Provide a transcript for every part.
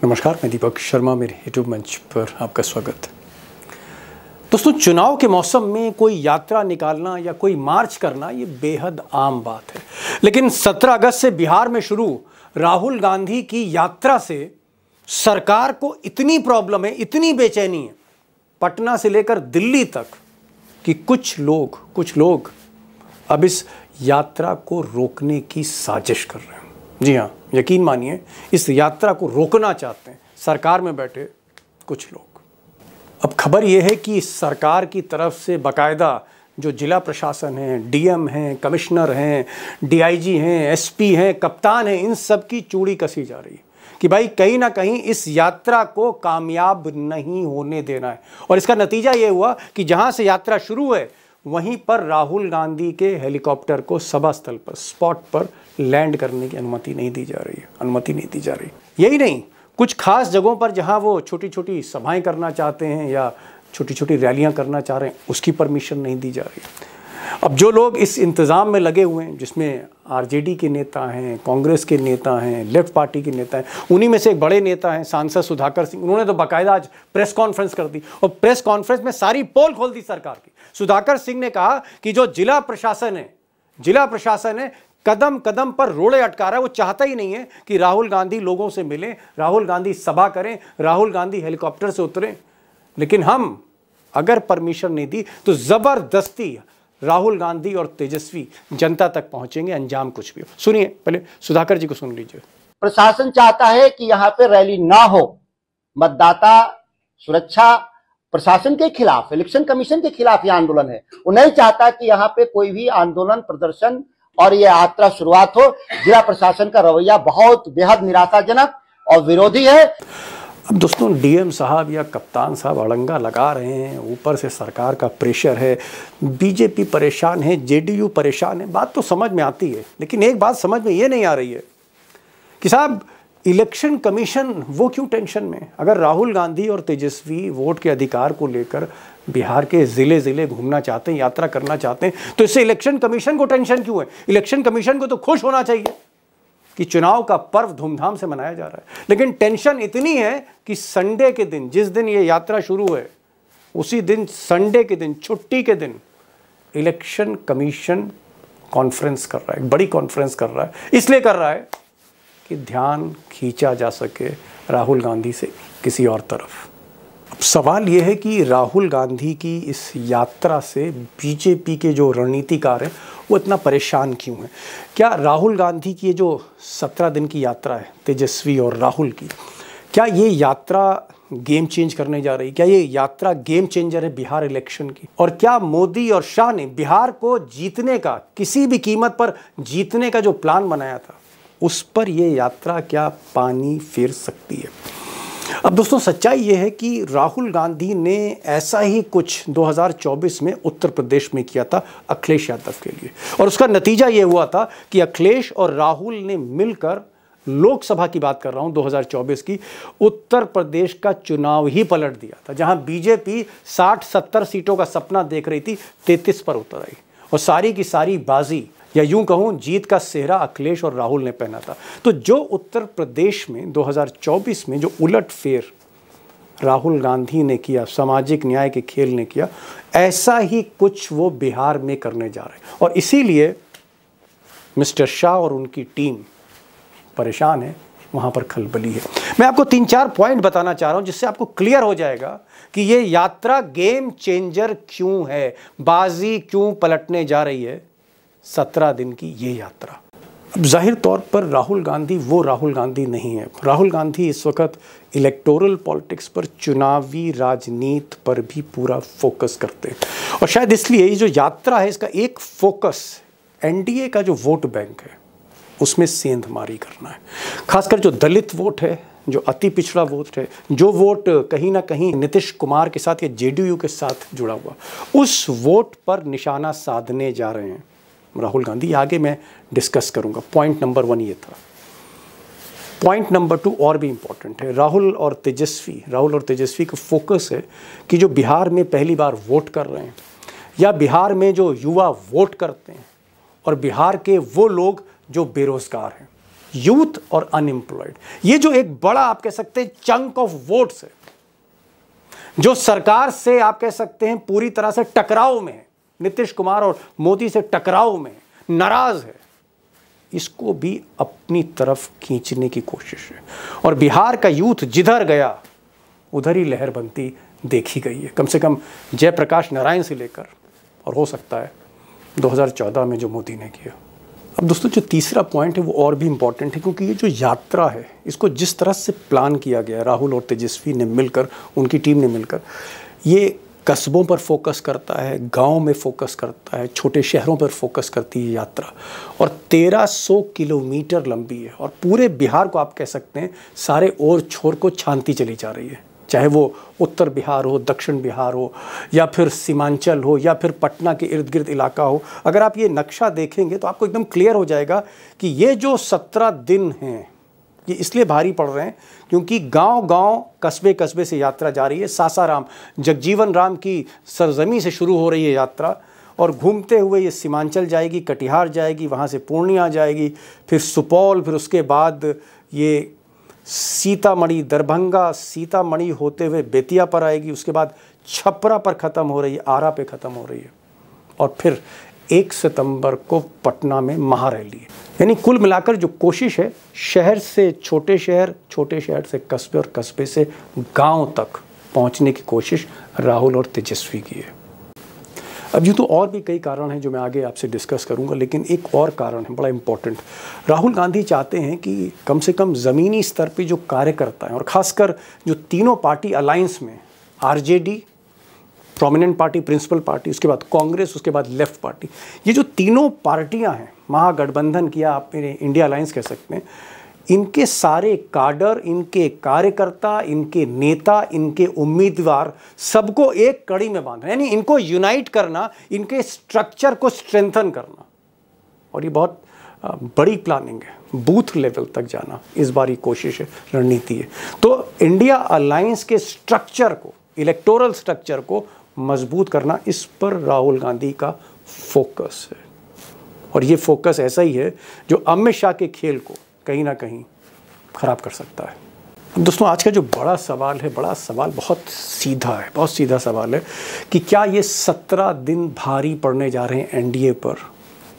नमस्कार, मैं दीपक शर्मा, मेरे यूट्यूब मंच पर आपका स्वागत है। दोस्तों, चुनाव के मौसम में कोई यात्रा निकालना या कोई मार्च करना ये बेहद आम बात है, लेकिन 17 अगस्त से बिहार में शुरू राहुल गांधी की यात्रा से सरकार को इतनी प्रॉब्लम है, इतनी बेचैनी है पटना से लेकर दिल्ली तक कि कुछ लोग अब इस यात्रा को रोकने की साजिश कर रहे हैं। जी हाँ, यकीन मानिए, इस यात्रा को रोकना चाहते हैं सरकार में बैठे कुछ लोग। अब खबर यह है कि सरकार की तरफ से बाकायदा जो जिला प्रशासन है, डीएम हैं, कमिश्नर हैं, डीआईजी हैं, एसपी हैं, कप्तान हैं, इन सब की चूड़ी कसी जा रही है कि भाई कहीं ना कहीं इस यात्रा को कामयाब नहीं होने देना है। और इसका नतीजा ये हुआ कि जहां से यात्रा शुरू है वहीं पर राहुल गांधी के हेलीकॉप्टर को सभा स्थल पर, स्पॉट पर लैंड करने की अनुमति नहीं दी जा रही। यही नहीं, कुछ खास जगहों पर जहां वो छोटी छोटी सभाएं करना चाहते हैं या छोटी छोटी रैलियां करना चाह रहे हैं, उसकी परमिशन नहीं दी जा रही। अब जो लोग इस इंतज़ाम में लगे हुए हैं, जिसमें आरजेडी के नेता हैं, कांग्रेस के नेता हैं, लेफ्ट पार्टी के नेता हैं, उन्हीं में से एक बड़े नेता हैं सांसद सुधाकर सिंह। उन्होंने तो बाकायदा आज प्रेस कॉन्फ्रेंस कर दी और प्रेस कॉन्फ्रेंस में सारी पोल खोल दी सरकार की। सुधाकर सिंह ने कहा कि जो जिला प्रशासन है कदम कदम पर रोड़े अटका रहा है। वो चाहता ही नहीं है कि राहुल गांधी लोगों से मिलें, राहुल गांधी सभा करें, राहुल गांधी हेलीकॉप्टर से उतरें। लेकिन हम अगर परमिशन नहीं दी तो जबरदस्ती राहुल गांधी और तेजस्वी जनता तक पहुंचेंगे, अंजाम कुछ भी हो। सुनिए, पहले सुधाकर जी को सुन लीजिए। प्रशासन चाहता है कि यहाँ पे रैली ना हो, मतदाता सुरक्षा प्रशासन के खिलाफ, इलेक्शन कमीशन के खिलाफ यह आंदोलन है। वो नहीं चाहता कि यहाँ पे कोई भी आंदोलन, प्रदर्शन और ये यात्रा शुरुआत हो। जिला प्रशासन का रवैया बहुत बेहद निराशाजनक और विरोधी है। अब दोस्तों, डीएम साहब या कप्तान साहब अड़ंगा लगा रहे हैं, ऊपर से सरकार का प्रेशर है, बीजेपी परेशान है, जेडीयू परेशान है। बात तो समझ में आती है, लेकिन एक बात समझ में ये नहीं आ रही है कि साहब इलेक्शन कमीशन वो क्यों टेंशन में? अगर राहुल गांधी और तेजस्वी वोट के अधिकार को लेकर बिहार के ज़िले ज़िले घूमना चाहते हैं, यात्रा करना चाहते हैं, तो इससे इलेक्शन कमीशन को टेंशन क्यों है? इलेक्शन कमीशन को तो खुश होना चाहिए कि चुनाव का पर्व धूमधाम से मनाया जा रहा है। लेकिन टेंशन इतनी है कि संडे के दिन, जिस दिन ये यात्रा शुरू है, उसी दिन, संडे के दिन, छुट्टी के दिन, इलेक्शन कमीशन कॉन्फ्रेंस कर रहा है, एक बड़ी कॉन्फ्रेंस कर रहा है। इसलिए कर रहा है कि ध्यान खींचा जा सके राहुल गांधी से किसी और तरफ। अब सवाल यह है कि राहुल गांधी की इस यात्रा से बीजेपी के जो रणनीतिकार हैं वो इतना परेशान क्यों हैं? क्या राहुल गांधी की ये जो 17 दिन की यात्रा है, तेजस्वी और राहुल की, क्या ये यात्रा गेम चेंज करने जा रही? क्या ये यात्रा गेम चेंजर है बिहार इलेक्शन की? और क्या मोदी और शाह ने बिहार को जीतने का, किसी भी कीमत पर जीतने का जो प्लान बनाया था, उस पर यह यात्रा क्या पानी फेर सकती है? अब दोस्तों, सच्चाई यह है कि राहुल गांधी ने ऐसा ही कुछ 2024 में उत्तर प्रदेश में किया था अखिलेश यादव के लिए, और उसका नतीजा यह हुआ था कि अखिलेश और राहुल ने मिलकर, लोकसभा की बात कर रहा हूं 2024 की, उत्तर प्रदेश का चुनाव ही पलट दिया था। जहां बीजेपी 60-70 सीटों का सपना देख रही थी, 33 पर उतर आई, और सारी की सारी बाजी, या यूं कहूं जीत का सेहरा अखिलेश और राहुल ने पहना था। तो जो उत्तर प्रदेश में 2024 में जो उलटफेर राहुल गांधी ने किया, सामाजिक न्याय के खेल ने किया, ऐसा ही कुछ वो बिहार में करने जा रहे हैं। और इसीलिए मिस्टर शाह और उनकी टीम परेशान है, वहां पर खलबली है। मैं आपको 3-4 पॉइंट बताना चाह रहा हूं जिससे आपको क्लियर हो जाएगा कि ये यात्रा गेम चेंजर क्यों है, बाजी क्यों पलटने जा रही है 17 दिन की ये यात्रा। अब जाहिर तौर पर राहुल गांधी वो राहुल गांधी नहीं है। राहुल गांधी इस वक्त इलेक्टोरल पॉलिटिक्स पर, चुनावी राजनीति पर भी पूरा फोकस करते हैं, और शायद इसलिए ये जो यात्रा है इसका एक फोकस एनडीए का जो वोट बैंक है उसमें सेंधमारी करना है। खासकर जो दलित वोट है, जो अति पिछड़ा वोट है, जो वोट कहीं ना कहीं नीतीश कुमार के साथ या जेडीयू के साथ जुड़ा हुआ, उस वोट पर निशाना साधने जा रहे हैं राहुल गांधी। आगे मैं डिस्कस करूंगा। पॉइंट नंबर 1 ये था। पॉइंट नंबर 2 और भी इंपॉर्टेंट है। राहुल और तेजस्वी का फोकस है कि जो बिहार में पहली बार वोट कर रहे हैं, या बिहार में जो युवा वोट करते हैं, और बिहार के वो लोग जो बेरोजगार हैं, यूथ और अनएम्प्लॉयड, ये जो एक बड़ा आप कह सकते हैं चंक ऑफ वोट्स है, जो सरकार से आप कह सकते हैं पूरी तरह से टकराव में है, नीतीश कुमार और मोदी से टकराव में नाराज है, इसको भी अपनी तरफ खींचने की कोशिश है। और बिहार का यूथ जिधर गया उधर ही लहर बनती देखी गई है, कम से कम जयप्रकाश नारायण से लेकर, और हो सकता है 2014 में जो मोदी ने किया। अब दोस्तों जो तीसरा पॉइंट है वो और भी इम्पॉर्टेंट है, क्योंकि ये जो यात्रा है इसको जिस तरह से प्लान किया गया है राहुल और तेजस्वी ने मिलकर, उनकी टीम ने मिलकर, ये कस्बों पर फोकस करता है, गांव में फोकस करता है, छोटे शहरों पर फोकस करती है यात्रा, और 1300 किलोमीटर लंबी है, और पूरे बिहार को आप कह सकते हैं सारे ओर छोर को छानती चली जा रही है, चाहे वो उत्तर बिहार हो, दक्षिण बिहार हो, या फिर सीमांचल हो, या फिर पटना के इर्द गिर्द इलाका हो। अगर आप ये नक्शा देखेंगे तो आपको एकदम क्लियर हो जाएगा कि ये जो 17 दिन हैं ये इसलिए भारी पड़ रहे हैं क्योंकि गांव-गांव, कस्बे-कस्बे से यात्रा जा रही है। सासाराम, जगजीवन राम की सरजमी से शुरू हो रही है यात्रा, और घूमते हुए ये सीमांचल जाएगी, कटिहार जाएगी, वहाँ से पूर्णिया जाएगी, फिर सुपौल, फिर उसके बाद ये सीतामढ़ी, दरभंगा, सीतामढ़ी होते हुए बेतिया पर आएगी, उसके बाद छपरा पर ख़त्म हो रही है, आरा पे ख़त्म हो रही है, और फिर 1 सितंबर को पटना में महारैली है। यानी कुल मिलाकर जो कोशिश है, शहर से छोटे शहर से कस्बे और कस्बे से गांव तक पहुंचने की कोशिश राहुल और तेजस्वी की है। अब यूँ तो और भी कई कारण हैं जो मैं आगे आपसे डिस्कस करूंगा, लेकिन एक और कारण है बड़ा इम्पोर्टेंट। राहुल गांधी चाहते हैं कि कम से कम ज़मीनी स्तर पे जो कार्यकर्ता हैं, और ख़ासकर जो तीनों पार्टी अलायंस में, RJD prominent party, principal party, उसके बाद कांग्रेस, उसके बाद लेफ्ट पार्टी, ये जो तीनों पार्टियां हैं, महागठबंधन किया आप इंडिया अलायंस कह सकते हैं, इनके सारे काडर, इनके कार्यकर्ता, इनके नेता, इनके उम्मीदवार सबको एक कड़ी में बांधना, यानी इनको यूनाइट करना, इनके स्ट्रक्चर को स्ट्रेंथन करना, और ये बहुत बड़ी प्लानिंग है, बूथ लेवल तक जाना इस बार की कोशिश है, रणनीति है। तो इंडिया अलायंस के स्ट्रक्चर को, इलेक्टोरल स्ट्रक्चर को मजबूत करना, इस पर राहुल गांधी का फोकस है, और ये फोकस ऐसा ही है जो अमित शाह के खेल को कहीं ना कहीं खराब कर सकता है। दोस्तों आज का जो बड़ा सवाल है, बड़ा सवाल बहुत सीधा है, बहुत सीधा सवाल है कि क्या ये 17 दिन भारी पड़ने जा रहे हैं एनडीए पर,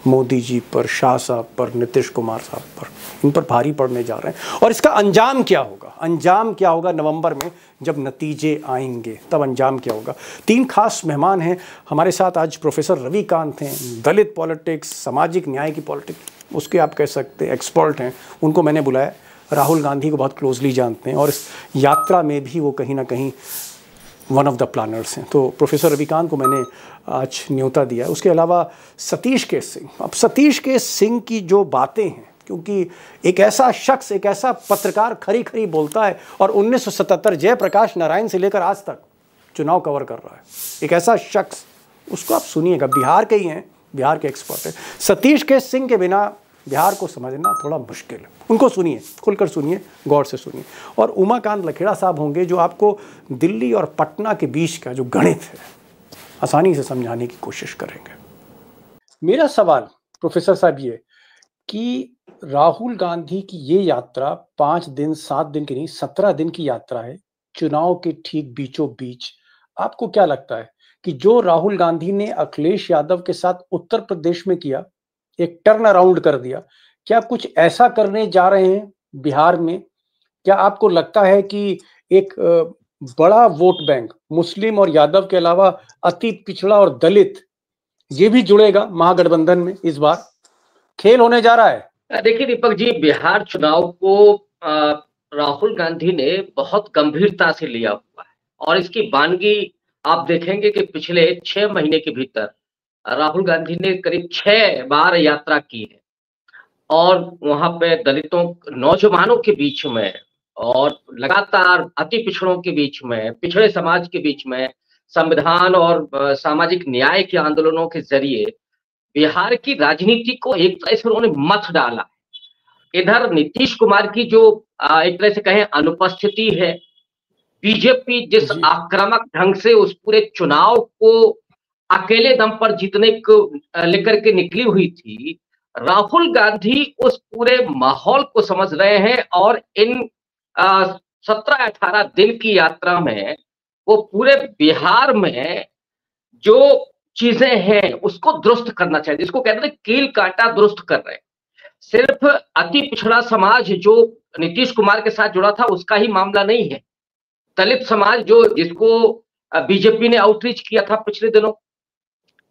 मोदी जी पर, शाह साहब पर, नीतीश कुमार साहब पर, इन पर भारी पड़ने जा रहे हैं, और इसका अंजाम क्या होगा? अंजाम क्या होगा नवंबर में जब नतीजे आएंगे, तब अंजाम क्या होगा? 3 खास मेहमान हैं हमारे साथ आज। प्रोफेसर रविकांत हैं, दलित पॉलिटिक्स, सामाजिक न्याय की पॉलिटिक्स, उसके आप कह सकते हैं एक्सपर्ट हैं, उनको मैंने बुलाया। राहुल गांधी को बहुत क्लोजली जानते हैं, और इस यात्रा में भी वो कहीं ना कहीं वन ऑफ द प्लानर्स हैं। तो प्रोफेसर रविकांत को मैंने आज न्योता दिया है। उसके अलावा सतीश के सिंह, अब सतीश के सिंह की जो बातें हैं, क्योंकि एक ऐसा शख्स, एक ऐसा पत्रकार खरी खरी बोलता है, और 1977 जयप्रकाश नारायण से लेकर आज तक चुनाव कवर कर रहा है, एक ऐसा शख्स, उसको आप सुनिएगा, बिहार के ही हैं, बिहार के एक्सपर्ट है। सतीश के सिंह के बिना बिहार को समझना थोड़ा मुश्किल है, उनको सुनिए, खुलकर सुनिए, गौर से सुनिए। और उमाकांत लखेड़ा साहब होंगे जो आपको दिल्ली और पटना के बीच का जो गणित है आसानी से समझाने की कोशिश करेंगे। मेरा सवाल प्रोफेसर साहब ये कि राहुल गांधी की ये यात्रा 5 दिन 7 दिन की नहीं, 17 दिन की यात्रा है, चुनाव के ठीक बीचों बीच। आपको क्या लगता है कि जो राहुल गांधी ने अखिलेश यादव के साथ उत्तर प्रदेश में किया, एक टर्न अराउंड कर दिया, क्या कुछ ऐसा करने जा रहे हैं बिहार में? क्या आपको लगता है कि एक बड़ा वोट बैंक मुस्लिम और यादव के अलावा अति पिछड़ा और दलित, ये भी जुड़ेगा महागठबंधन में? इस बार खेल होने जा रहा है। देखिए दीपक जी, बिहार चुनाव को राहुल गांधी ने बहुत गंभीरता से लिया हुआ है, और इसकी वानगी आप देखेंगे कि पिछले 6 महीने के भीतर राहुल गांधी ने करीब 6 बार यात्रा की है, और वहां पे दलितों, नौजवानों के बीच में, और लगातार अति पिछड़ों के बीच में, पिछड़े समाज के बीच में संविधान और सामाजिक न्याय के आंदोलनों के जरिए बिहार की राजनीति को एक तरह से उन्होंने मथ डाला। इधर नीतीश कुमार की जो एक तरह से कहें अनुपस्थिति है, बीजेपी जिस आक्रामक ढंग से उस पूरे चुनाव को अकेले दम पर जीतने को लेकर के निकली हुई थी, राहुल गांधी उस पूरे माहौल को समझ रहे हैं और इन 17-18 दिन की यात्रा में वो पूरे बिहार में जो चीजें हैं उसको दुरुस्त करना चाहिए, जिसको कहते हैं कील काटा दुरुस्त कर रहे हैं। सिर्फ अति पिछड़ा समाज जो नीतीश कुमार के साथ जुड़ा था उसका ही मामला नहीं है, दलित समाज जो जिसको बीजेपी ने आउटरीच किया था पिछले दिनों,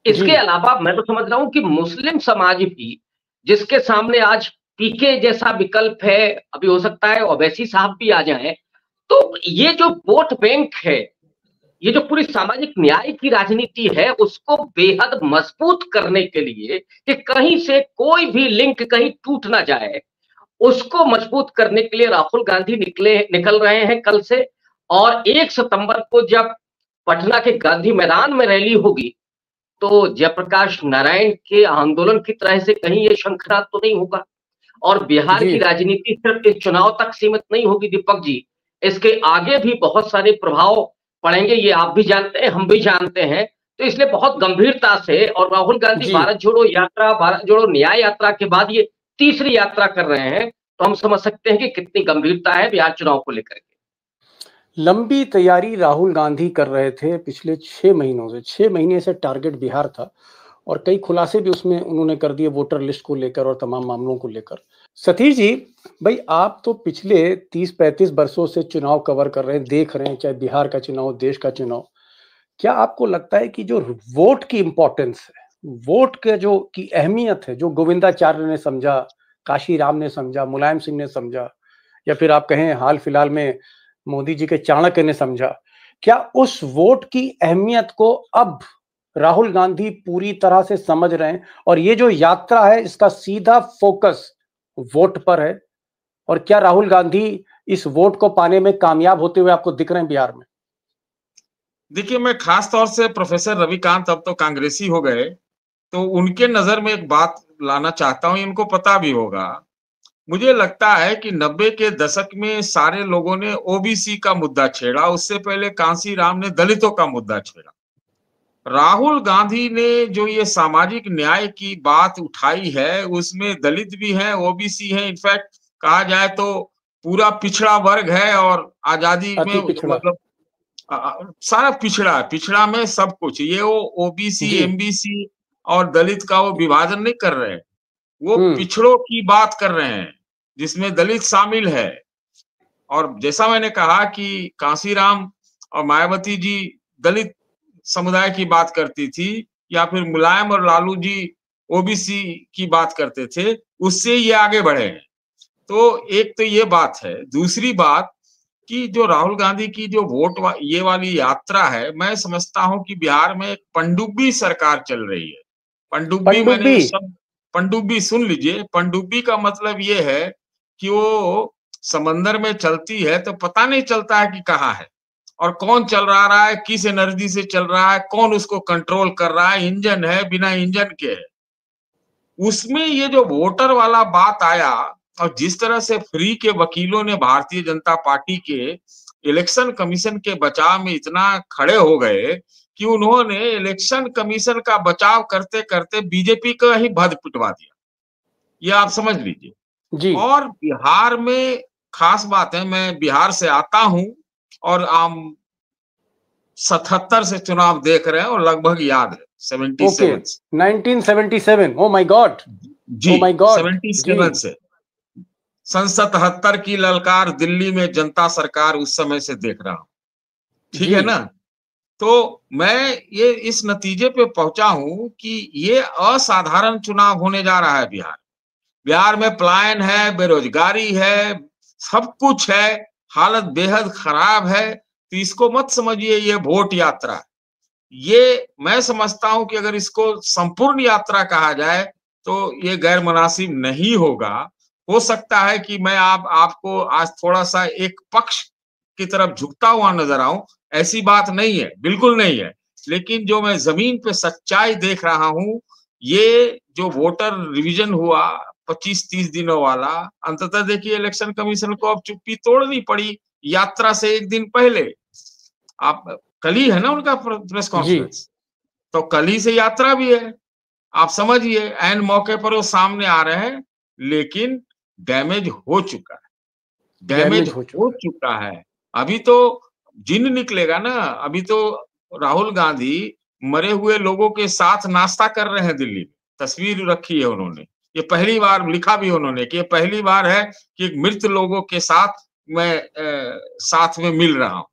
इसके अलावा मैं तो समझ रहा हूं कि मुस्लिम समाज भी, जिसके सामने आज पीके जैसा विकल्प है, अभी हो सकता है ओवैसी साहब भी आ जाएं, तो ये जो वोट बैंक है, ये जो पूरी सामाजिक न्याय की राजनीति है, उसको बेहद मजबूत करने के लिए कि कहीं से कोई भी लिंक कहीं टूट ना जाए, उसको मजबूत करने के लिए राहुल गांधी निकल रहे हैं कल से। और 1 सितंबर को जब पटना के गांधी मैदान में रैली होगी तो जयप्रकाश नारायण के आंदोलन की तरह से कहीं ये शंखनाद तो नहीं होगा। और बिहार की राजनीति सिर्फ इस चुनाव तक सीमित नहीं होगी दीपक जी, इसके आगे भी बहुत सारे प्रभाव पड़ेंगे, ये आप भी जानते हैं, हम भी जानते हैं। तो इसलिए बहुत गंभीरता से, और राहुल गांधी भारत जोड़ो यात्रा, भारत जोड़ो न्याय यात्रा के बाद ये तीसरी यात्रा कर रहे हैं, तो हम समझ सकते हैं कि कितनी गंभीरता है बिहार चुनाव को लेकर के। लंबी तैयारी राहुल गांधी कर रहे थे पिछले 6 महीनों से, 6 महीने से टारगेट बिहार था और कई खुलासे भी उसमें उन्होंने कर दिए वोटर लिस्ट को लेकर और तमाम मामलों को लेकर। सतीश जी, भाई आप तो पिछले 30-35 वर्षों से चुनाव कवर कर रहे हैं, देख रहे हैं, चाहे बिहार का चुनाव, देश का चुनाव। क्या आपको लगता है कि जो वोट की इंपॉर्टेंस है, वोट के जो की अहमियत है, जो गोविंदाचार्य ने समझा, काशी राम ने समझा, मुलायम सिंह ने समझा, या फिर आप कहें हाल फिलहाल में मोदी जी के चाणक्य ने समझा, क्या उस वोट की अहमियत को अब राहुल गांधी पूरी तरह से समझ रहे हैं और ये जो यात्रा है इसका सीधा फोकस वोट पर है? और क्या राहुल गांधी इस वोट को पाने में कामयाब होते हुए आपको दिख रहे हैं बिहार में? देखिए, मैं खास तौर से प्रोफेसर रविकांत अब तो कांग्रेसी हो गए, तो उनके नजर में एक बात लाना चाहता हूं, इनको पता भी होगा। मुझे लगता है कि 90 के दशक में सारे लोगों ने ओबीसी का मुद्दा छेड़ा, उससे पहले कांसी राम ने दलितों का मुद्दा छेड़ा। राहुल गांधी ने जो ये सामाजिक न्याय की बात उठाई है उसमें दलित भी है, ओबीसी है, इनफैक्ट कहा जाए तो पूरा पिछड़ा वर्ग है और आजादी में मतलब सारा पिछड़ा में सब कुछ। ये वो ओबीसी, एमबीसी और दलित का वो विभाजन नहीं कर रहे हैं, वो पिछड़ों की बात कर रहे हैं जिसमें दलित शामिल है। और जैसा मैंने कहा कि कांसीराम और मायावती जी दलित समुदाय की बात करती थी, या फिर मुलायम और लालू जी ओबीसी की बात करते थे, उससे ये आगे बढ़े हैं। तो एक तो ये बात है। दूसरी बात कि जो राहुल गांधी की जो वोट ये वाली यात्रा है, मैं समझता हूं कि बिहार में एक पनडुब्बी सरकार चल रही है। पनडुब्बी मैंने सब पनडुब्बी सुन लीजिए। पनडुब्बी का मतलब ये है कि वो समंदर में चलती है तो पता नहीं चलता है कि कहाँ है और कौन चल रहा है, किस एनर्जी से चल रहा है, कौन उसको कंट्रोल कर रहा है, इंजन है, बिना इंजन के है। उसमें ये जो वोटर वाला बात आया और जिस तरह से फ्री के वकीलों ने भारतीय जनता पार्टी के इलेक्शन कमीशन के बचाव में इतना खड़े हो गए कि उन्होंने इलेक्शन कमीशन का बचाव करते करते बीजेपी का ही भद पिटवा दिया। ये आप समझ लीजिए। और बिहार में खास बात है, मैं बिहार से आता हूं और आम 77 से चुनाव देख रहे हैं और लगभग याद है 1977। ओह माय गॉड जी, 77 से सन 77 की ललकार दिल्ली में जनता सरकार उस समय से देख रहा हूं, ठीक है ना। तो मैं ये इस नतीजे पे पहुंचा हूं कि ये असाधारण चुनाव होने जा रहा है। बिहार में पलायन है, बेरोजगारी है, सब कुछ है, हालत बेहद खराब है। तो इसको मत समझिए ये वोट यात्रा। ये मैं समझता हूं कि अगर इसको संपूर्ण यात्रा कहा जाए तो ये गैर मुनासिब नहीं होगा। हो सकता है कि मैं आपको आज थोड़ा सा एक पक्ष की तरफ झुकता हुआ नजर आऊं, ऐसी बात नहीं है, बिल्कुल नहीं है। लेकिन जो मैं जमीन पे सच्चाई देख रहा हूं, ये जो वोटर रिवीजन हुआ 25-30 दिनों वाला, अंततः देखिए इलेक्शन कमीशन को अब चुप्पी तोड़नी पड़ी यात्रा से एक दिन पहले। आप कल ही है ना उनका प्रेस कॉन्फ्रेंस, तो कल ही से यात्रा भी है। आप समझिए ऐन मौके पर वो सामने आ रहे हैं, लेकिन डैमेज हो चुका है, डैमेज हो चुका है। अभी तो जिन निकलेगा ना, अभी तो राहुल गांधी मरे हुए लोगों के साथ नाश्ता कर रहे हैं दिल्ली में, तस्वीर रखी है उन्होंने। ये पहली बार लिखा भी उन्होंने कि ये पहली बार है कि मृत लोगों के साथ मैं साथ में मिल रहा हूं,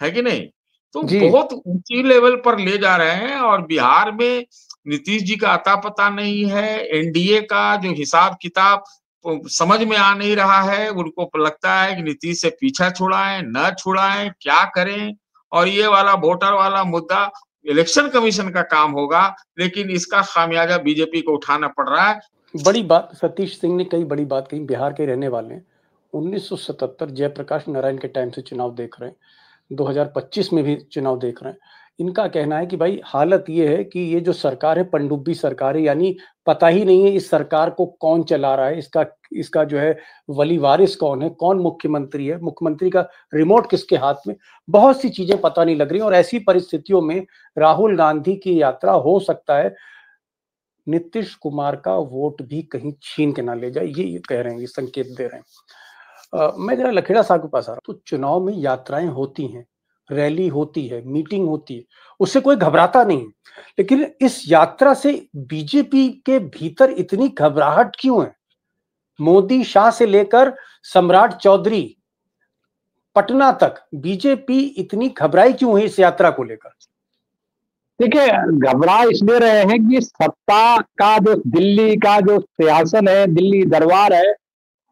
है कि नहीं? तो जी। बहुत ऊंची लेवल पर ले जा रहे हैं। और बिहार में नीतीश जी का अता पता नहीं है, एनडीए का जो हिसाब किताब समझ में आ नहीं रहा है। उनको लगता है कि नीतीश से पीछा छुड़ाएं, न छुड़ाएं, क्या करें। और ये वाला वोटर वाला मुद्दा इलेक्शन कमीशन का काम होगा, लेकिन इसका खामियाजा बीजेपी को उठाना पड़ रहा है। बड़ी बात सतीश सिंह ने कई बड़ी बात कही, बिहार के रहने वाले हैं। 1977 जयप्रकाश नारायण के टाइम से चुनाव देख रहे हैं, 2025 में भी चुनाव देख रहे हैं। इनका कहना है कि भाई हालत ये है कि ये जो सरकार है पनडुब्बी सरकार है, यानी पता ही नहीं है इस सरकार को कौन चला रहा है, इसका जो है वली वारिस कौन है, कौन मुख्यमंत्री है, मुख्यमंत्री का रिमोट किसके हाथ में, बहुत सी चीजें पता नहीं लग रही। और ऐसी परिस्थितियों में राहुल गांधी की यात्रा हो सकता है नीतीश कुमार का वोट भी कहीं छीन के ना ले जाए, ये कह रहे हैं, ये संकेत दे रहे हैं। मैं जरा लखेड़ा साहब के पास आ रहा हूं। तो चुनाव में यात्राएं होती हैं, रैली होती है, मीटिंग होती है, उससे कोई घबराता नहीं। लेकिन इस यात्रा से बीजेपी के भीतर इतनी घबराहट क्यों है? मोदी शाह से लेकर सम्राट चौधरी पटना तक बीजेपी इतनी घबराई क्यों है इस यात्रा को लेकर? देखिए, घबरा इसलिए रहे हैं कि सत्ता का जो दिल्ली का जो सिंहासन है, दिल्ली दरबार है,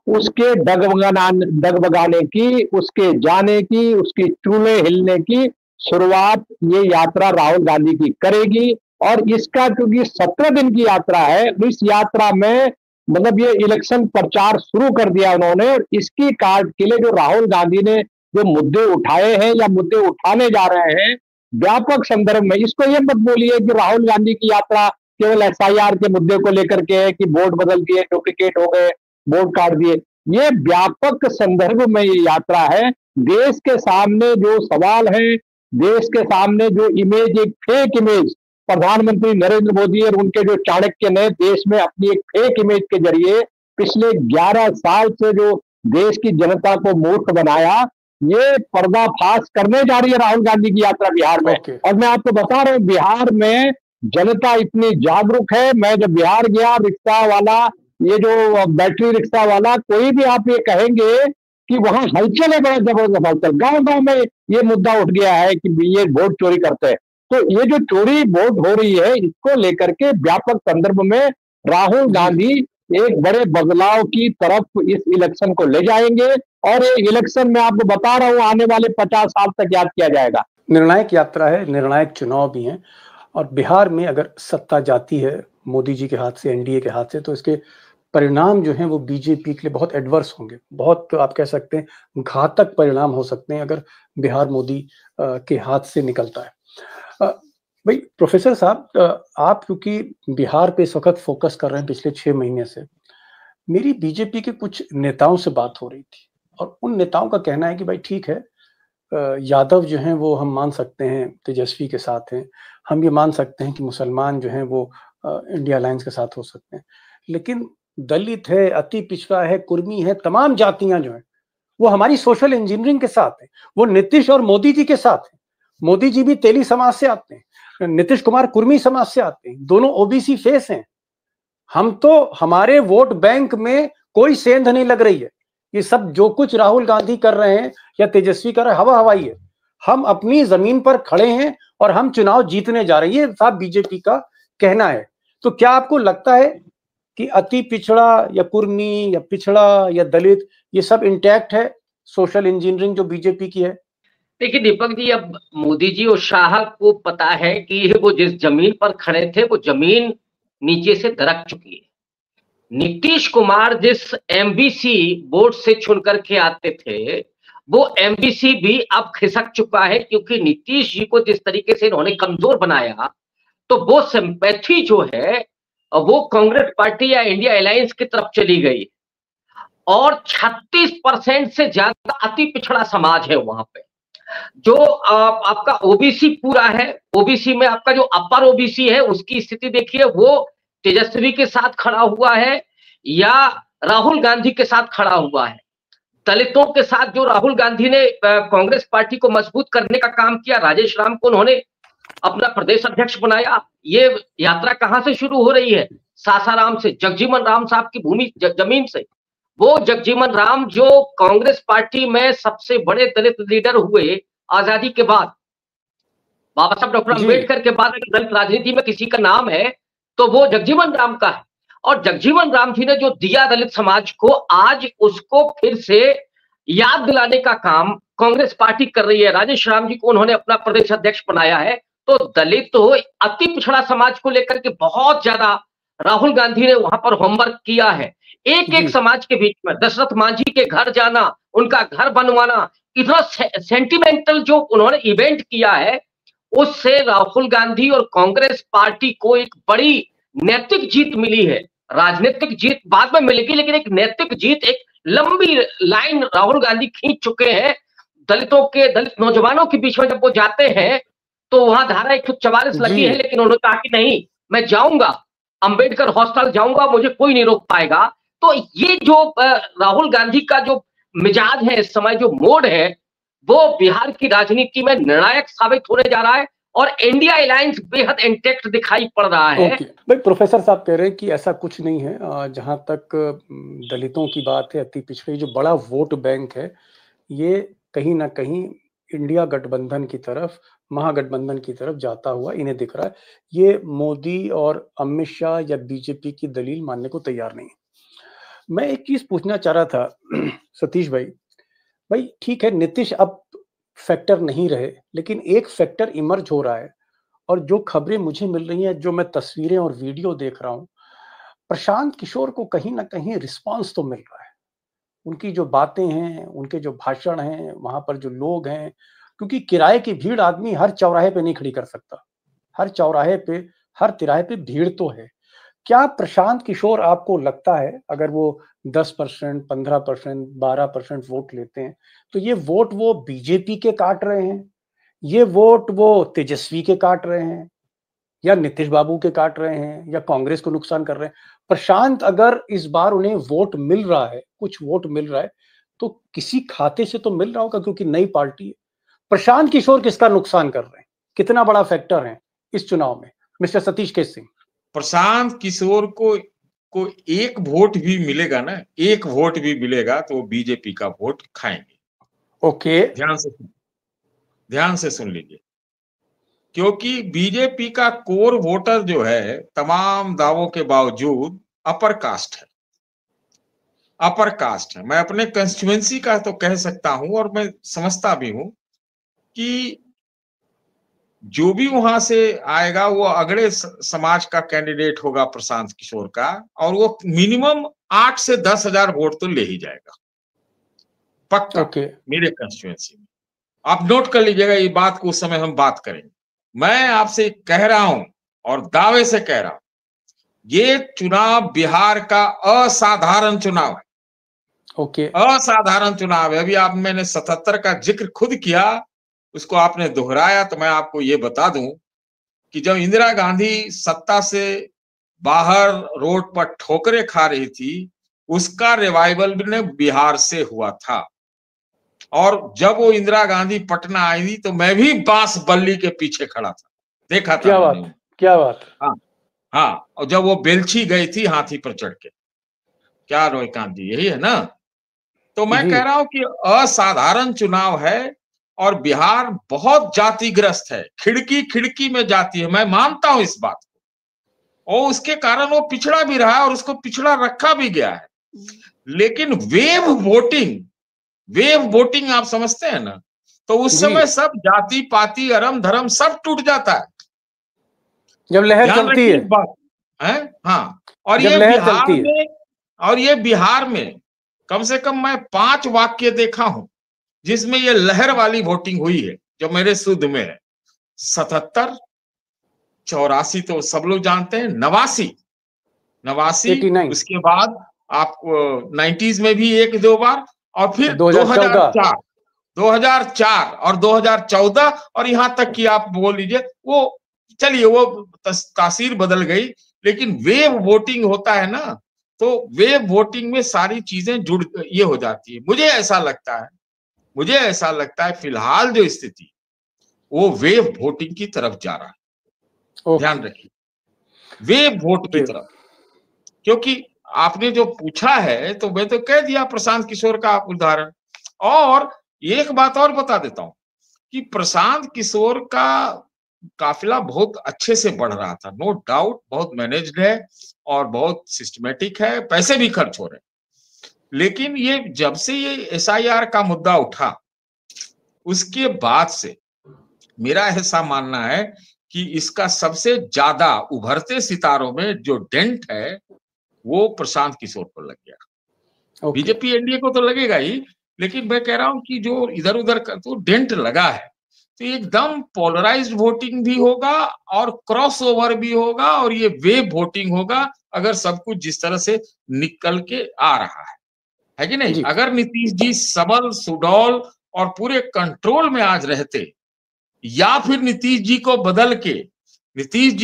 उसके डगमगाने की, उसके जाने की, उसकी चूल्हे हिलने की शुरुआत ये यात्रा राहुल गांधी की करेगी। और इसका क्योंकि 17 दिन की यात्रा है, इस यात्रा में मतलब ये इलेक्शन प्रचार शुरू कर दिया उन्होंने। और इसकी कार्ड के लिए जो राहुल गांधी ने जो मुद्दे उठाए हैं या मुद्दे उठाने जा रहे हैं व्यापक संदर्भ में, इसको ये मत बोलिए कि राहुल गांधी की यात्रा केवल एसआईआर के मुद्दे को लेकर के है कि वोट बदल दिए, डुप्लीकेट हो गए, वोट काट दिए। ये व्यापक संदर्भ में ये यात्रा है। देश के सामने जो सवाल है, देश के सामने जो इमेज, एक फेक इमेज प्रधानमंत्री नरेंद्र मोदी और उनके जो चाणक्य ने देश में अपनी एक फेक इमेज के जरिए पिछले 11 साल से जो देश की जनता को मूर्ख बनाया, ये पर्दाफाश करने जा रही है राहुल गांधी की यात्रा बिहार में। और मैं आपको बता रहा हूं, बिहार में जनता इतनी जागरूक है। मैं जब बिहार गया, रिक्शा वाला, ये जो बैटरी रिक्शा वाला, कोई भी आप ये कहेंगे कि वहां हलचल है, बड़ा जबरदस्त हलचल। गांव गांव में ये मुद्दा उठ गया है कि ये वोट चोरी करते हैं। तो ये जो चोरी वोट हो रही है, इसको लेकर के व्यापक संदर्भ में राहुल गांधी एक बड़े बदलाव की तरफ इस इलेक्शन को ले जाएंगे। और ये इलेक्शन में आपको बता रहा हूं, आने वाले 50 साल तक याद किया जाएगा। निर्णायक यात्रा है, निर्णायक चुनाव भी हैं। और बिहार में अगर सत्ता जाती है मोदी जी के हाथ से, एनडीए के हाथ से, तो इसके परिणाम जो हैं वो बीजेपी के लिए बहुत एडवर्स होंगे, बहुत आप कह सकते हैं घातक परिणाम हो सकते हैं अगर बिहार मोदी के हाथ से निकलता है। भाई प्रोफेसर साहब, आप क्योंकि बिहार पे इस वक्त फोकस कर रहे हैं पिछले 6 महीने से, मेरी बीजेपी के कुछ नेताओं से बात हो रही थी और उन नेताओं का कहना है कि भाई ठीक है, यादव जो हैं वो हम मान सकते हैं तेजस्वी के साथ हैं, हम ये मान सकते हैं कि मुसलमान जो हैं वो इंडिया अलायंस के साथ हो सकते हैं, लेकिन दलित है, अति पिछड़ा है, कुर्मी है, तमाम जातियां जो हैं वो हमारी सोशल इंजीनियरिंग के साथ है, वो नीतीश और मोदी जी के साथ है। मोदी जी भी तेली समाज से आते हैं, नीतीश कुमार कुर्मी समाज से आते हैं, दोनों ओबीसी फेस हैं। हम तो, हमारे वोट बैंक में कोई सेंध नहीं लग रही है। ये सब जो कुछ राहुल गांधी कर रहे हैं या तेजस्वी कर रहे हैं, हवा हवाई है। हम अपनी जमीन पर खड़े हैं और हम चुनाव जीतने जा रहे हैं, ये साहब बीजेपी का कहना है। तो क्या आपको लगता है कि अति पिछड़ा या कुर्मी या पिछड़ा या दलित ये सब इंटैक्ट है, सोशल इंजीनियरिंग जो बीजेपी की है? देखिए दीपक जी, अब मोदी जी और शाह को पता है कि वो जिस जमीन पर खड़े थे वो जमीन नीचे से दरक चुकी है। नीतीश कुमार जिस एमबीसी बोर्ड से चुन करके आते थे, वो एमबीसी भी अब खिसक चुका है, क्योंकि नीतीश जी को जिस तरीके से इन्होंने कमजोर बनाया, तो वो सिंपैथी जो है वो कांग्रेस पार्टी या इंडिया अलायंस की तरफ चली गई। और 36% से ज्यादा अति पिछड़ा समाज है वहां पे। जो आपका ओबीसी पूरा है, ओबीसी में आपका जो अपर ओबीसी है उसकी स्थिति देखिए, वो तेजस्वी के साथ खड़ा हुआ है या राहुल गांधी के साथ खड़ा हुआ है। दलितों के साथ जो राहुल गांधी ने कांग्रेस पार्टी को मजबूत करने का काम किया, राजेश राम को उन्होंने अपना प्रदेश अध्यक्ष बनाया। ये यात्रा कहां से शुरू हो रही है? सासाराम से, जगजीवन राम साहब की भूमि जमीन से। वो जगजीवन राम जो कांग्रेस पार्टी में सबसे बड़े दलित लीडर हुए आजादी के बाद, बाबा साहब डॉक्टर अंबेडकर के बाद अगर दलित राजनीति में किसी का नाम है तो वो जगजीवन राम का है। और जगजीवन राम जी ने जो दिया दलित समाज को, आज उसको फिर से याद दिलाने का काम कांग्रेस पार्टी कर रही है। राजेश राम जी को उन्होंने अपना प्रदेश अध्यक्ष बनाया है। तो दलित हो, अति पिछड़ा समाज को लेकर के बहुत ज्यादा राहुल गांधी ने वहां पर होमवर्क किया है। एक एक समाज के बीच में दशरथ मांझी के घर जाना, उनका घर बनवाना, इतना सेंटिमेंटल जो उन्होंने इवेंट किया है, उससे राहुल गांधी और कांग्रेस पार्टी को एक बड़ी नैतिक जीत मिली है। राजनीतिक जीत बाद में मिलेगी, लेकिन एक नैतिक जीत, एक लंबी लाइन राहुल गांधी खींच चुके हैं। दलितों के, दलित नौजवानों के बीच में जब वो जाते हैं तो वहां धारा 144 लगी है, लेकिन उन्होंने कहा कि नहीं, मैं जाऊंगा, अंबेडकर हॉस्टल जाऊंगा, मुझे कोई नहीं रोक पाएगा। तो ये जो राहुल गांधी का जो मिजाज है इस समय, जो मोड है, वो बिहार की राजनीति में निर्णायक साबित होने जा रहा है और इंडिया अलायंस बेहद इंटैक्ट दिखाई पड़ रहा है। भाई प्रोफेसर साहब कह रहे हैं कि ऐसा कुछ नहीं है। जहां तक दलितों की बात है, अति पिछड़े जो बड़ा वोट बैंक है, ये कहीं ना कहीं इंडिया गठबंधन की तरफ, महागठबंधन की तरफ जाता हुआ इन्हें दिख रहा है। ये मोदी और अमित शाह या बीजेपी की दलील मानने को तैयार नहीं है। मैं एक चीज पूछना चाह रहा था सतीश भाई ठीक है, नीतीश अब फैक्टर नहीं रहे, लेकिन एक फैक्टर इमर्ज हो रहा है और जो खबरें मुझे मिल रही हैं, जो मैं तस्वीरें और वीडियो देख रहा हूं, प्रशांत किशोर को कहीं ना कहीं रिस्पांस तो मिल रहा है। उनकी जो बातें हैं, उनके जो भाषण हैं, वहां पर जो लोग हैं, क्योंकि किराए की भीड़ आदमी हर चौराहे पे नहीं खड़ी कर सकता। हर चौराहे पे, हर तिराहे पे भीड़ तो है। क्या प्रशांत किशोर आपको लगता है अगर वो 10%, 15%, 12% वोट लेते हैं तो ये वोट वो बीजेपी के काट रहे हैं, ये वोट वो तेजस्वी के काट रहे हैं, या नीतीश बाबू के काट रहे हैं, या कांग्रेस को नुकसान कर रहे हैं? प्रशांत अगर इस बार उन्हें वोट मिल रहा है, कुछ वोट मिल रहा है, तो किसी खाते से तो मिल रहा होगा क्योंकि नई पार्टी है। प्रशांत किशोर किसका नुकसान कर रहे हैं? कितना बड़ा फैक्टर है इस चुनाव में, मिस्टर सतीश केस सिंह? प्रशांत किशोर को एक वोट भी मिलेगा ना, एक वोट भी मिलेगा तो वो बीजेपी का वोट खाएंगे। ओके, ध्यान से सुन लीजिए, क्योंकि बीजेपी का कोर वोटर जो है, तमाम दावों के बावजूद अपर कास्ट है, अपर कास्ट है। मैं अपने कंस्टिट्यूएंसी का तो कह सकता हूं और मैं समझता भी हूं कि जो भी वहां से आएगा वो अगड़े समाज का कैंडिडेट होगा प्रशांत किशोर का, और वो मिनिमम 8 से 10 हजार वोट तो ले ही जाएगा पक्का। मेरे कंस्टिट्यूएंसी में आप नोट कर लीजिएगा, ये बात को उस समय हम बात करेंगे। मैं आपसे कह रहा हूं और दावे से कह रहा हूं, ये चुनाव बिहार का असाधारण चुनाव है। असाधारण चुनाव है। अभी मैंने 77 का जिक्र खुद किया, उसको आपने दोहराया, तो मैं आपको ये बता दूं कि जब इंदिरा गांधी सत्ता से बाहर रोड पर ठोकरें खा रही थी, उसका रिवाइवल ने बिहार से हुआ था। और जब वो इंदिरा गांधी पटना आई थी तो मैं भी बांस बल्ली के पीछे खड़ा था, देखा था। क्या बात। हाँ, और जब वो बेलछी गई थी हाथी पर चढ़ के, क्या रोहिकांत जी, यही है ना? तो मैं कह रहा हूं कि असाधारण चुनाव है और बिहार बहुत जातिग्रस्त है, खिड़की खिड़की में जाति है, मैं मानता हूं इस बात को, और उसके कारण वो पिछड़ा भी रहा है और उसको पिछड़ा रखा भी गया है। लेकिन वेव वोटिंग आप समझते हैं ना, तो उस समय सब जाति पाति अरम धर्म सब टूट जाता है जब लहर चलती है। हाँ, और ये बिहार में कम से कम मैं 5 वाक्य देखा हूं जिसमें ये लहर वाली वोटिंग हुई है, जो मेरे सुध में है। 77, 84 तो सब लोग जानते हैं, 89, 89, उसके बाद आपको 90s में भी 1-2 बार, और फिर 2004 और 2014, और यहां तक कि आप बोल लीजिए वो, चलिए वो तासीर बदल गई, लेकिन वेव वोटिंग होता है ना, तो वेव वोटिंग में सारी चीजें ये हो जाती है। मुझे ऐसा लगता है फिलहाल जो स्थिति वो वेव वोटिंग की तरफ जा रहा है। ध्यान रखिए, वेव वोट की तरफ, क्योंकि आपने जो पूछा है तो मैं तो कह दिया प्रशांत किशोर का उदाहरण। और एक बात और बता देता हूं कि प्रशांत किशोर का काफिला बहुत अच्छे से बढ़ रहा था, नो डाउट, बहुत मैनेज्ड है और बहुत सिस्टमेटिक है, पैसे भी खर्च हो रहे हैं। लेकिन ये जब से ये एसआईआर का मुद्दा उठा उसके बाद से मेरा ऐसा मानना है कि इसका सबसे ज्यादा उभरते सितारों में जो डेंट है वो प्रशांत किशोर को लग गया। बीजेपी एनडीए को तो लगेगा ही, लेकिन मैं कह रहा हूं कि जो इधर उधर तो डेंट लगा है, तो एकदम पोलराइज्ड वोटिंग भी होगा और क्रॉस ओवर भी होगा और ये वेव वोटिंग होगा, अगर सब कुछ जिस तरह से निकल के आ रहा है कि नहीं। अगर नीतीश जी सबल सुडौल और पूरे कंट्रोल में आज रहते, या फिर नीतीश जी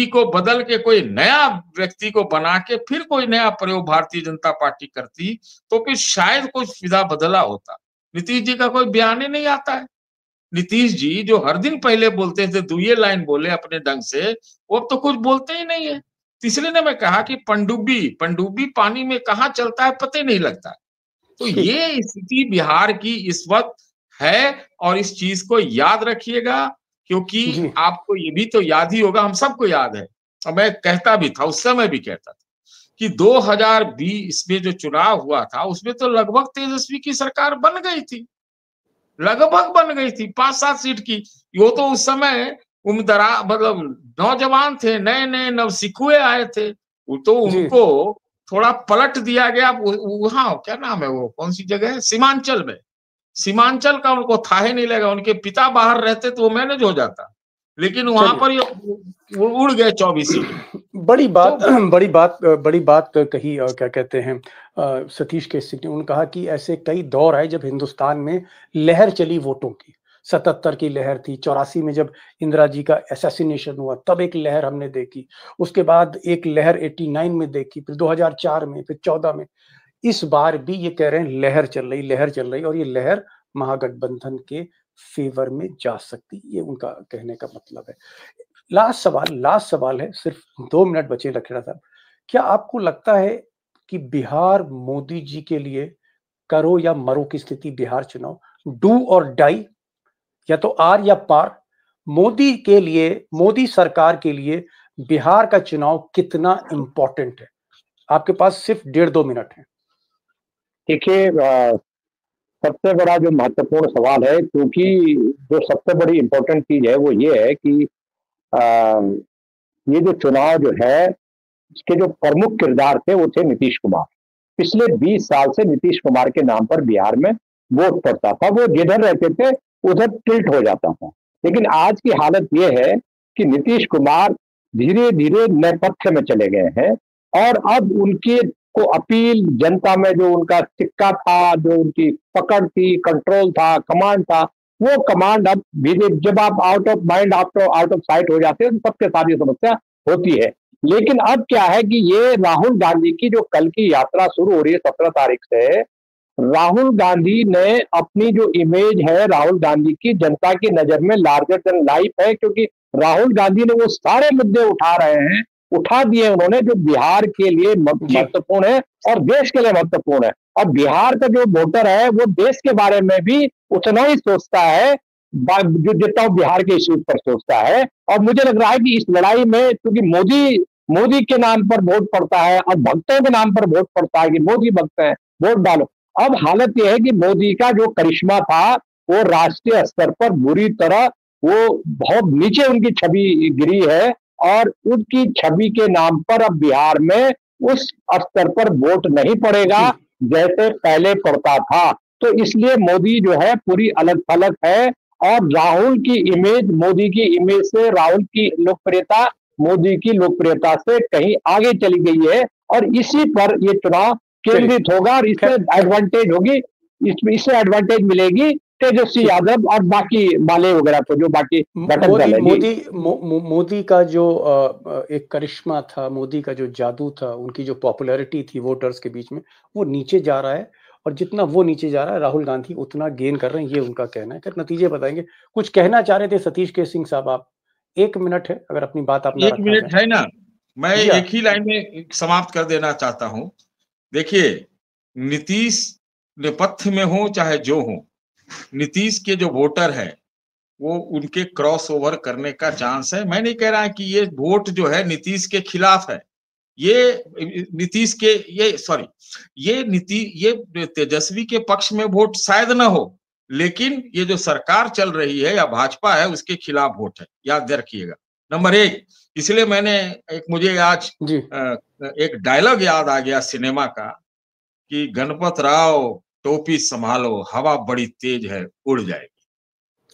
को बदल के कोई नया व्यक्ति को बना के फिर कोई नया प्रयोग भारतीय जनता पार्टी करती, तो फिर शायद कुछ विधा बदला होता। नीतीश जी का कोई बयान ही नहीं आता है। नीतीश जी जो हर दिन पहले बोलते थे दुए लाइन बोले अपने ढंग से, वो अब तो कुछ बोलते ही नहीं है। इसलिए ने मैं कहा कि पनडुब्बी पानी में कहाँ चलता है पता ही नहीं लगता। तो ये स्थिति बिहार की इस वक्त है और इस चीज को याद रखिएगा, क्योंकि आपको ये भी तो याद ही होगा, हम सबको याद है, और मैं कहता भी था, उस समय भी कहता था कि 2020 में जो चुनाव हुआ था उसमें तो लगभग तेजस्वी की सरकार बन गई थी, लगभग बन गई थी 5-7 सीट की। वो तो उस समय मतलब नौजवान थे, नए नए नवसिखुए आए थे, तो उनको थोड़ा पलट दिया गया। वहां क्या नाम है, वो कौन सी जगह है, सीमांचल का उनको था ही नहीं लगा। उनके पिता बाहर रहते तो वो मैनेज हो जाता, लेकिन वहां पर ये उड़ गए 24 सीट। बड़ी बात कही, क्या कहते हैं सतीश केसरी ने। उन्होंने कहा कि ऐसे कई दौर आए जब हिंदुस्तान में लहर चली वोटों की। 77 की लहर थी, 84 में जब इंदिरा जी का असैसिनेशन हुआ तब एक लहर हमने देखी, उसके बाद एक लहर 89 में देखी, फिर 2004 में, फिर 14 में। इस बार भी ये कह रहे हैं लहर चल रही, और ये लहर महागठबंधन के फेवर में जा सकती, ये उनका कहने का मतलब है। लास्ट सवाल है, सिर्फ 2 मिनट बचे लखेड़ा साहब। क्या आपको लगता है कि बिहार मोदी जी के लिए करो या मरो की स्थिति, बिहार चुनाव डू और डाई, या तो आर या पार, मोदी के लिए, मोदी सरकार के लिए बिहार का चुनाव कितना इंपॉर्टेंट है? आपके पास सिर्फ 1.5-2 मिनट है। देखिए, सबसे बड़ा जो महत्वपूर्ण सवाल है, क्योंकि जो सबसे बड़ी इंपॉर्टेंट चीज है वो ये है कि ये जो चुनाव जो है इसके जो प्रमुख किरदार थे वो थे नीतीश कुमार। पिछले 20 साल से नीतीश कुमार के नाम पर बिहार में वोट पड़ता था, वो जिधर रहते थे उधर टिल्ट हो जाता था। लेकिन आज की हालत ये है कि नीतीश कुमार धीरे धीरे नेपथ्य में चले गए हैं और अब उनके को अपील, जनता में जो उनका सिक्का था, जो उनकी पकड़ थी, कंट्रोल था, कमांड था, वो कमांड अब जब आप out of mind, out of site हो जाते हैं तो सबके साथ ये समस्या होती है। लेकिन अब क्या है कि ये राहुल गांधी की जो कल की यात्रा शुरू हो रही है 17 तारीख से, राहुल गांधी ने अपनी जो इमेज है, राहुल गांधी की जनता की नजर में लार्जर देन लाइफ है, क्योंकि राहुल गांधी ने वो सारे मुद्दे उठा दिए उन्होंने जो बिहार के लिए महत्वपूर्ण है और देश के लिए महत्वपूर्ण है। और बिहार का जो वोटर है वो देश के बारे में भी उतना ही सोचता है जो जितना बिहार के इश्यूज पर सोचता है। और मुझे लग रहा है कि इस लड़ाई में, क्योंकि मोदी के नाम पर वोट पड़ता है और भक्तों के नाम पर वोट पड़ता है कि मोदी भक्त है, वोट डालो। अब हालत यह है कि मोदी का जो करिश्मा था वो राष्ट्रीय स्तर पर बुरी तरह, वो बहुत नीचे उनकी छवि गिरी है और उनकी छवि के नाम पर अब बिहार में उस स्तर पर वोट नहीं पड़ेगा जैसे पहले पड़ता था। तो इसलिए मोदी जो है पूरी अलग थलग है और राहुल की इमेज, मोदी की इमेज से राहुल की लोकप्रियता मोदी की लोकप्रियता से कहीं आगे चली गई है और इसी पर ये चुनाव केंद्रित होगा और इससे एडवांटेज होगी, इससे एडवांटेज मिलेगी तेजस्वी यादव और बाकी वाले वगैरह को, जो बाकी घटक दल है। मोदी का जो एक करिश्मा था, मोदी का जो जादू था, उनकी जो पॉपुलैरिटी थी वोटर्स के बीच में, वो नीचे जा रहा है, और जितना वो नीचे जा रहा है राहुल गांधी उतना गेन कर रहे हैं, ये उनका कहना है। फिर नतीजे बताएंगे। कुछ कहना चाह रहे थे सतीश के सिंह साहब, आप 1 मिनट है, अगर अपनी बात आप 1 मिनट है ना, मैं जी हाँ। एक ही लाइन में समाप्त कर देना चाहता हूं। देखिए, नीतीश नेपथ्य में हो चाहे जो हो, नीतीश के जो वोटर है वो उनके क्रॉस ओवर करने का चांस है। मैं नहीं कह रहा कि ये वोट जो है नीतीश के खिलाफ है, ये नीतीश के ये तेजस्वी के पक्ष में वोट शायद ना हो, लेकिन ये जो सरकार चल रही है या भाजपा है उसके खिलाफ वोट है, याद रखिएगा। नंबर 1, इसलिए मैंने मुझे आज एक डायलॉग याद आ गया सिनेमा का कि गणपत राव टोपी संभालो, हवा बड़ी तेज है, उड़ जाएगी।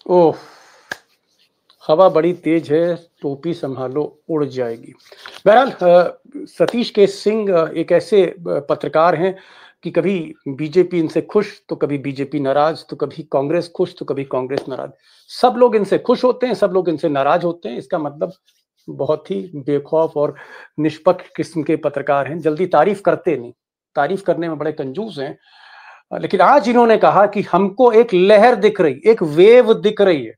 ओह, हवा बड़ी तेज है, टोपी संभालो, उड़ जाएगी। बहरहाल सतीश के सिंह एक ऐसे पत्रकार हैं कि कभी बीजेपी इनसे खुश तो कभी बीजेपी नाराज, तो कभी कांग्रेस खुश तो कभी कांग्रेस नाराज। सब लोग इनसे खुश होते हैं, सब लोग इनसे नाराज होते हैं। इसका मतलब बहुत ही बेखौफ और निष्पक्ष किस्म के पत्रकार हैं, जल्दी तारीफ करते नहीं, तारीफ करने में बड़े कंजूस हैं। लेकिन आज इन्होंने कहा कि हमको एक लहर दिख रही, एक वेव दिख रही है,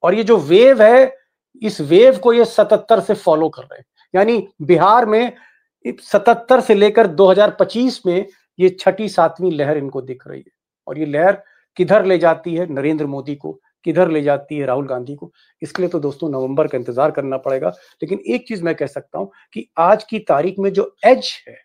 और ये जो वेव है, इस वेव को ये 77 से फॉलो कर रहे हैं। यानी बिहार में 77 से लेकर 2025 में ये 6ठी 7वीं लहर इनको दिख रही है। और ये लहर किधर ले जाती है नरेंद्र मोदी को, किधर ले जाती है राहुल गांधी को, इसके लिए तो दोस्तों नवंबर का इंतजार करना पड़ेगा। लेकिन एक चीज मैं कह सकता हूं कि आज की तारीख में जो एज है,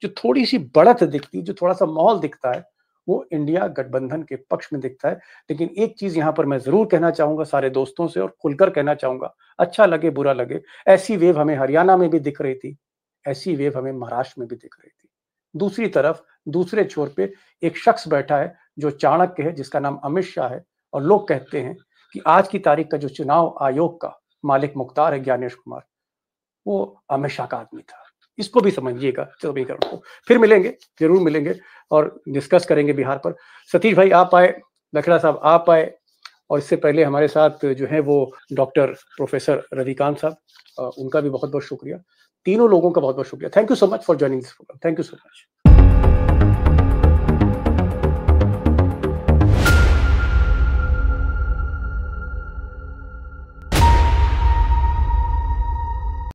जो थोड़ी सी बढ़त दिखती, जो थोड़ा सा माहौल दिखता है, वो इंडिया गठबंधन के पक्ष में दिखता है। लेकिन एक चीज यहां पर मैं जरूर कहना चाहूंगा सारे दोस्तों से, और खुलकर कहना चाहूंगा, अच्छा लगे बुरा लगे, ऐसी वेव हमें हरियाणा में भी दिख रही थी, ऐसी वेव हमें महाराष्ट्र में भी दिख रही थी। दूसरी तरफ दूसरे छोर पे एक शख्स बैठा है जो चाणक्य है, जिसका नाम अमित शाह है, और लोग कहते हैं कि आज की तारीख का जो चुनाव आयोग का मालिक मुख्तार है, ज्ञानेश कुमार, वो अमित शाह का आदमी था। इसको भी समझिएगा समीकरण को। फिर मिलेंगे, जरूर मिलेंगे और डिस्कस करेंगे बिहार पर। सतीश भाई आप आए, लखड़ा साहब आप आए, और इससे पहले हमारे साथ जो है वो डॉक्टर प्रोफेसर रविकांत साहब, उनका भी बहुत बहुत शुक्रिया। तीनों लोगों का बहुत बहुत शुक्रिया। Thank you so much for joining this programme. Thank you so much.